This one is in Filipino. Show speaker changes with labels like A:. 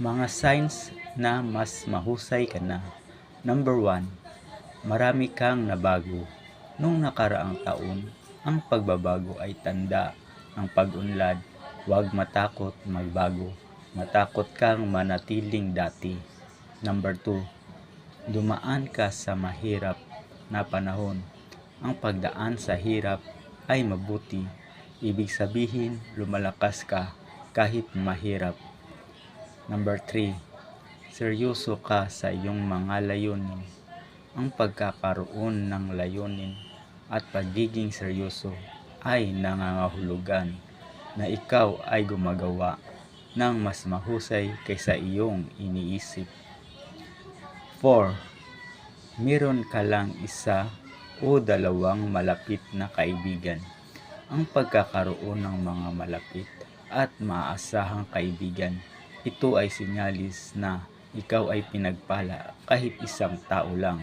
A: Mga signs na mas mahusay ka na. Number 1, marami kang nabago. Nung nakaraang taon, ang pagbabago ay tanda ng pag-unlad. Huwag matakot magbago. Matakot kang manatiling dati. Number 2, dumaan ka sa mahirap na panahon. Ang pagdaan sa hirap ay mabuti. Ibig sabihin, lumalakas ka kahit mahirap. Number 3, seryoso ka sa iyong mga layunin. Ang pagkakaroon ng layunin at pagiging seryoso ay nangangahulugan na ikaw ay gumagawa ng mas mahusay kaysa iyong iniisip. 4, meron ka lang isa o dalawang malapit na kaibigan. Ang pagkakaroon ng mga malapit at maaasahang kaibigan, ito ay sinyalis na ikaw ay pinagpala kahit isang tao lang.